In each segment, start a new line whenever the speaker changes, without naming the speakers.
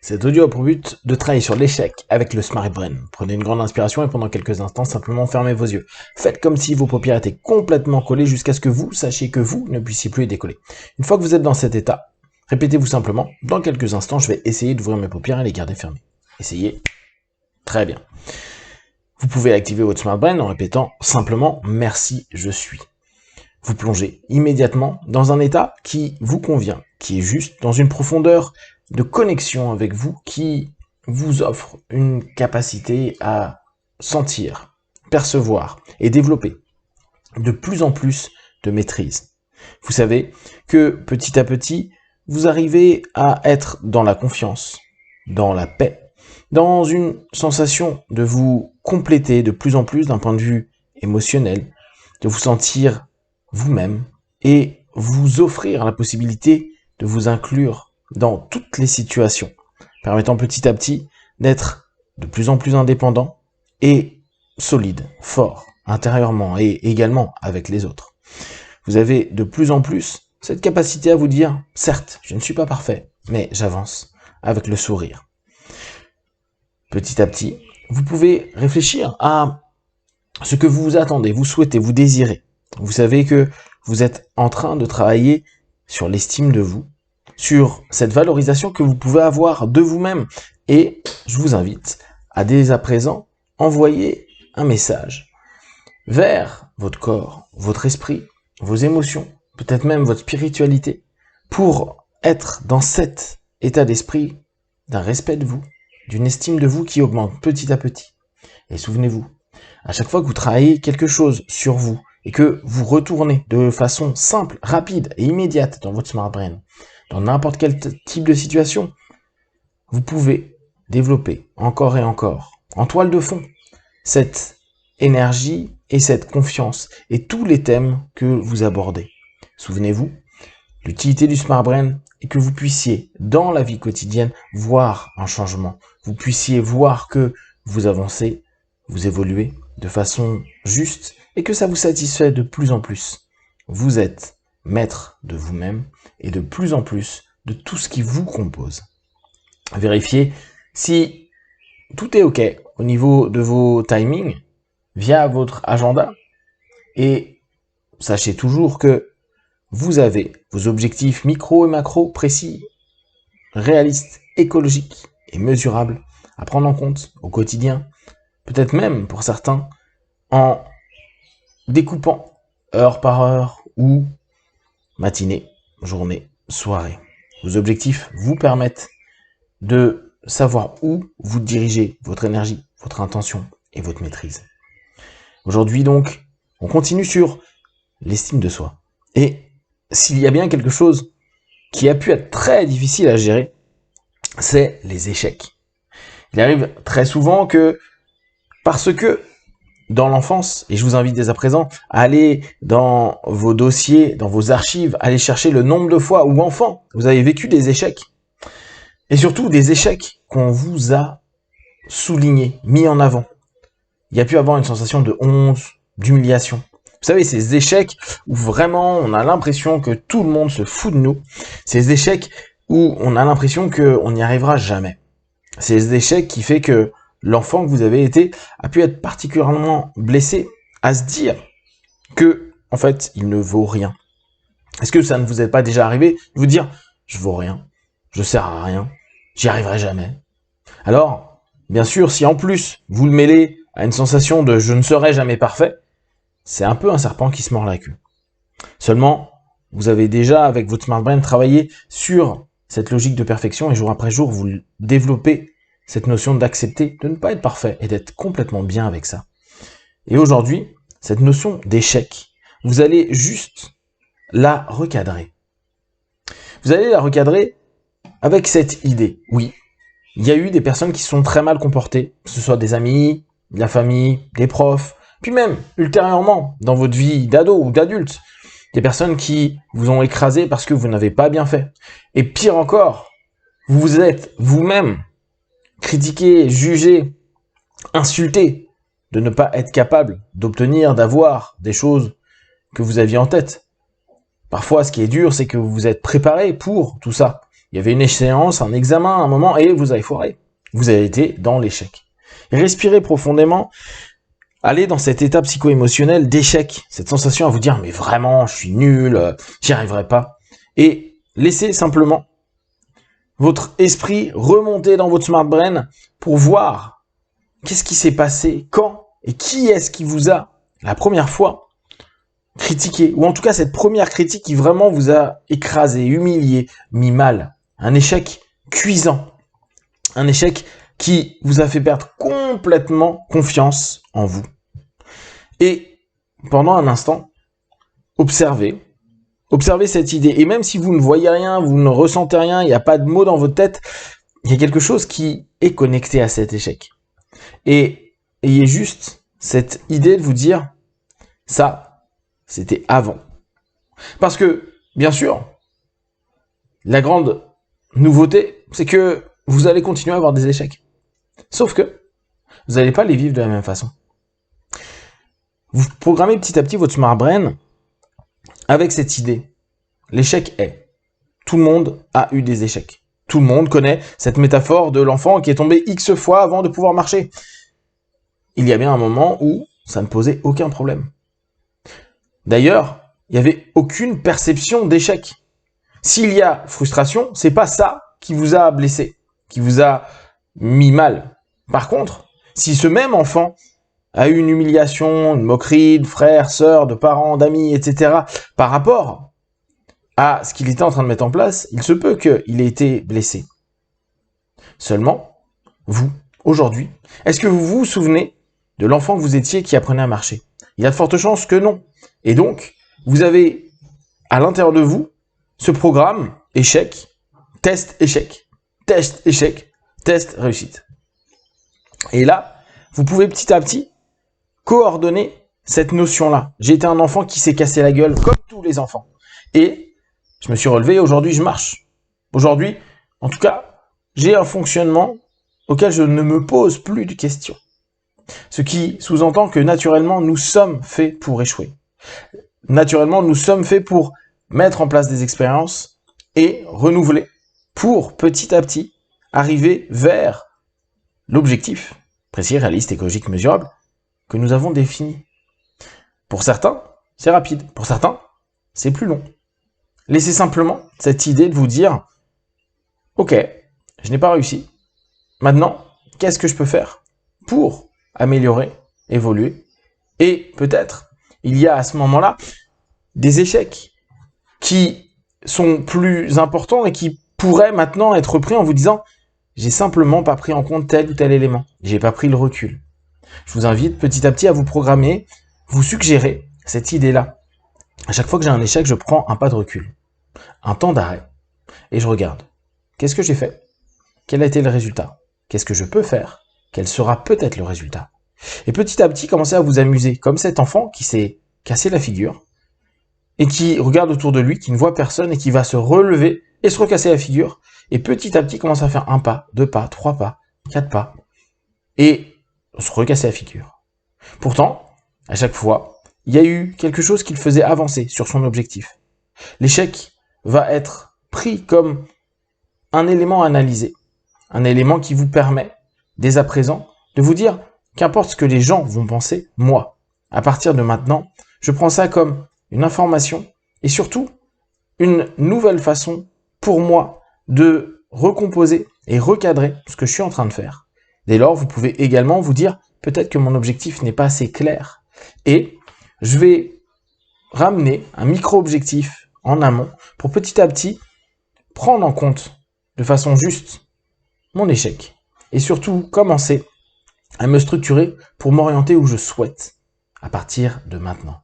Cet audio a pour but de travailler sur l'échec avec le Smart Brain. Prenez une grande inspiration et pendant quelques instants, simplement fermez vos yeux. Faites comme si vos paupières étaient complètement collées jusqu'à ce que vous sachiez que vous ne puissiez plus les décoller. Une fois que vous êtes dans cet état, répétez-vous simplement, dans quelques instants, je vais essayer d'ouvrir mes paupières et les garder fermées. Essayez. Très bien. Vous pouvez activer votre Smart Brain en répétant simplement « Merci, je suis ». Vous plongez immédiatement dans un état qui vous convient, qui est juste, dans une profondeur de connexion avec vous qui vous offre une capacité à sentir, percevoir et développer de plus en plus de maîtrise. Vous savez que petit à petit, vous arrivez à être dans la confiance, dans la paix, dans une sensation de vous compléter de plus en plus d'un point de vue émotionnel, de vous sentir vous-même et vous offrir la possibilité de vous inclure dans toutes les situations, permettant petit à petit d'être de plus en plus indépendant et solide, fort, intérieurement et également avec les autres. Vous avez de plus en plus cette capacité à vous dire, certes, je ne suis pas parfait, mais j'avance avec le sourire. Petit à petit, vous pouvez réfléchir à ce que vous attendez, vous souhaitez, vous désirez. Vous savez que vous êtes en train de travailler sur l'estime de vous, sur cette valorisation que vous pouvez avoir de vous-même. Et je vous invite à dès à présent envoyer un message vers votre corps, votre esprit, vos émotions, peut-être même votre spiritualité, pour être dans cet état d'esprit d'un respect de vous, d'une estime de vous qui augmente petit à petit. Et souvenez-vous, à chaque fois que vous travaillez quelque chose sur vous et que vous retournez de façon simple, rapide et immédiate dans votre Smart Brain, dans n'importe quel type de situation, vous pouvez développer encore et encore, en toile de fond, cette énergie et cette confiance et tous les thèmes que vous abordez. Souvenez-vous, l'utilité du Smart Brain est que vous puissiez, dans la vie quotidienne, voir un changement. Vous puissiez voir que vous avancez, vous évoluez de façon juste et que ça vous satisfait de plus en plus. Vous êtes maître de vous-même et de plus en plus de tout ce qui vous compose. Vérifiez si tout est OK au niveau de vos timings via votre agenda et sachez toujours que vous avez vos objectifs micro et macro précis, réalistes, écologiques et mesurables à prendre en compte au quotidien, peut-être même pour certains en découpant heure par heure ou matinée, journée, soirée. Vos objectifs vous permettent de savoir où vous dirigez votre énergie, votre intention et votre maîtrise. Aujourd'hui donc, on continue sur l'estime de soi. Et s'il y a bien quelque chose qui a pu être très difficile à gérer, c'est les échecs. Il arrive très souvent que, parce que dans l'enfance, et je vous invite dès à présent à aller dans vos dossiers, dans vos archives, aller chercher le nombre de fois où enfant vous avez vécu des échecs. Et surtout des échecs qu'on vous a soulignés, mis en avant. Il y a pu avoir une sensation de honte, d'humiliation. Vous savez, ces échecs où vraiment on a l'impression que tout le monde se fout de nous. Ces échecs où on a l'impression qu'on n'y arrivera jamais. Ces échecs qui fait que l'enfant que vous avez été a pu être particulièrement blessé à se dire que, en fait, il ne vaut rien. Est-ce que ça ne vous est pas déjà arrivé de vous dire « je vaux rien, je sers à rien, j'y arriverai jamais ». Alors, bien sûr, si en plus vous le mêlez à une sensation de « je ne serai jamais parfait », c'est un peu un serpent qui se mord la queue. Seulement, vous avez déjà, avec votre Smart Brain, travaillé sur cette logique de perfection et jour après jour, vous développez cette notion d'accepter de ne pas être parfait et d'être complètement bien avec ça. Et aujourd'hui, cette notion d'échec, vous allez juste la recadrer. Vous allez la recadrer avec cette idée. Oui, il y a eu des personnes qui se sont très mal comportées, que ce soit des amis, de la famille, des profs, puis même, ultérieurement, dans votre vie d'ado ou d'adulte, des personnes qui vous ont écrasé parce que vous n'avez pas bien fait. Et pire encore, vous vous êtes vous-même critiqué, jugé, insulté de ne pas être capable d'obtenir, d'avoir des choses que vous aviez en tête. Parfois, ce qui est dur, c'est que vous vous êtes préparé pour tout ça. Il y avait une échéance, un examen, un moment, et vous avez foiré. Vous avez été dans l'échec. Respirez profondément. Allez dans cet état psycho-émotionnel d'échec, cette sensation à vous dire « mais vraiment, je suis nul, j'y arriverai pas ». Et laissez simplement votre esprit remonter dans votre smart brain pour voir qu'est-ce qui s'est passé, quand et qui est-ce qui vous a, la première fois, critiqué. Ou en tout cas, cette première critique qui vraiment vous a écrasé, humilié, mis mal. Un échec cuisant. Un échec qui vous a fait perdre complètement confiance en vous. Et pendant un instant, observez cette idée. Et même si vous ne voyez rien, vous ne ressentez rien, il n'y a pas de mots dans votre tête, il y a quelque chose qui est connecté à cet échec. Et ayez juste cette idée de vous dire, ça, c'était avant. Parce que, bien sûr, la grande nouveauté, c'est que vous allez continuer à avoir des échecs. Sauf que vous n'allez pas les vivre de la même façon. Vous programmez petit à petit votre smart brain avec cette idée. L'échec est. Tout le monde a eu des échecs. Tout le monde connaît cette métaphore de l'enfant qui est tombé X fois avant de pouvoir marcher. Il y a bien un moment où ça ne posait aucun problème. D'ailleurs, il n'y avait aucune perception d'échec. S'il y a frustration, c'est pas ça qui vous a blessé, qui vous a mis mal. Par contre, si ce même enfant a eu une humiliation, une moquerie de frères, sœurs, de parents, d'amis, etc., par rapport à ce qu'il était en train de mettre en place, il se peut qu'il ait été blessé. Seulement, vous, aujourd'hui, est-ce que vous vous souvenez de l'enfant que vous étiez qui apprenait à marcher? Il y a de fortes chances que non. Et donc, vous avez à l'intérieur de vous ce programme échec, test, échec, test, échec, test, réussite. Et là, vous pouvez petit à petit coordonner cette notion-là. J'ai été un enfant qui s'est cassé la gueule, comme tous les enfants. Et je me suis relevé et aujourd'hui, je marche. Aujourd'hui, en tout cas, j'ai un fonctionnement auquel je ne me pose plus de questions. Ce qui sous-entend que naturellement, nous sommes faits pour échouer. Naturellement, nous sommes faits pour mettre en place des expériences et renouveler pour petit à petit arriver vers l'objectif précis, réaliste, écologique, mesurable que nous avons défini. Pour certains, c'est rapide. Pour certains, c'est plus long. Laissez simplement cette idée de vous dire « Ok, je n'ai pas réussi. Maintenant, qu'est-ce que je peux faire pour améliorer, évoluer ?» Et peut-être, il y a à ce moment-là des échecs qui sont plus importants et qui pourraient maintenant être pris en vous disant « J'ai simplement pas pris en compte tel ou tel élément. J'ai pas pris le recul. » Je vous invite petit à petit à vous programmer, vous suggérer cette idée-là. À chaque fois que j'ai un échec, je prends un pas de recul, un temps d'arrêt, et je regarde. Qu'est-ce que j'ai fait? Quel a été le résultat? Qu'est-ce que je peux faire? Quel sera peut-être le résultat? Et petit à petit, commencez à vous amuser, comme cet enfant qui s'est cassé la figure, et qui regarde autour de lui, qui ne voit personne, et qui va se relever et se recasser la figure, et petit à petit commence à faire un pas, 2 pas, 3 pas, 4 pas, et se recasser la figure. Pourtant, à chaque fois, il y a eu quelque chose qui le faisait avancer sur son objectif. L'échec va être pris comme un élément à analyser, un élément qui vous permet, dès à présent, de vous dire qu'importe ce que les gens vont penser, moi, à partir de maintenant, je prends ça comme une information et surtout une nouvelle façon pour moi de recomposer et recadrer ce que je suis en train de faire. Dès lors, vous pouvez également vous dire peut-être que mon objectif n'est pas assez clair et je vais ramener un micro-objectif en amont pour petit à petit prendre en compte de façon juste mon échec et surtout commencer à me structurer pour m'orienter où je souhaite à partir de maintenant.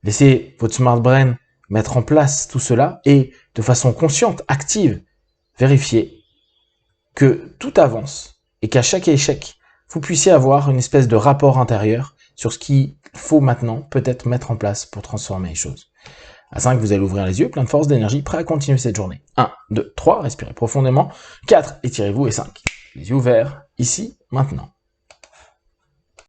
Laissez votre smart brain mettre en place tout cela et de façon consciente, active, vérifier que tout avance et qu'à chaque échec, vous puissiez avoir une espèce de rapport intérieur sur ce qu'il faut maintenant peut-être mettre en place pour transformer les choses. À 5, vous allez ouvrir les yeux, plein de force, d'énergie, prêt à continuer cette journée. 1, 2, 3, respirez profondément. 4, étirez-vous et 5. Les yeux ouverts, ici, maintenant.